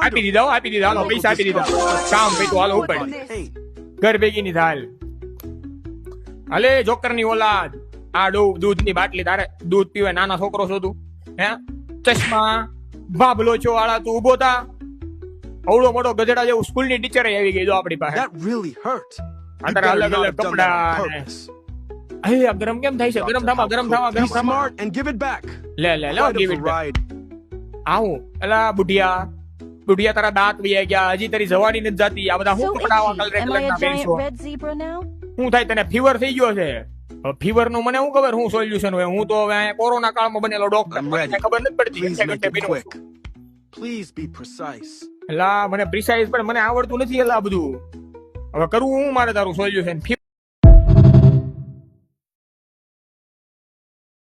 આપી દીધા હાલો પૈસા આપી દીધા કામ પૈતું હાલો ઉપર ઘર ભેગી ની થાલ હાલે જોકર ની ઓલાદ આ દૂધ ની બાટલી તારે દૂધ પીવે નાના છોકરો છો તું હે ચશ્મા ભાભલો છો વાળા તું ઉભો થા અવળો મોટો ગધેડા જેવું સ્કૂલ ની ટીચર આવી ગઈ જો આપણી પાસે That really hurt. અત્યારે અલગ અલગ કપડા ગરમ કેમ થાય છે ગરમ થવા Be smart and give it back. લે Quite give a it back. variety. આવું એલા બુઢિયા તારા દાંત વહી ગયા હજી તારી જવાની નથી જાતી આ બધા So હું કપડા આવા itchy. Colour Am I a ના giant પહેરશો red zebra now? હું થાય તને ફીવર થઈ ગયો છે ફીવર નું મને શું ખબર હું સોલ્યુશન હોય હું તો હવે કોરોના કાળમાં બનેલો ડોક્ટર I'm ready. મને ખબર નથી પડતી Please ઘંટે make it ઘંટે quick. Please be precise. એલા મને પ્રિસાઇઝ પણ મને આવડતું નથી એલા બધું હવે કરવું હું મારે તારું સોલ્યુશન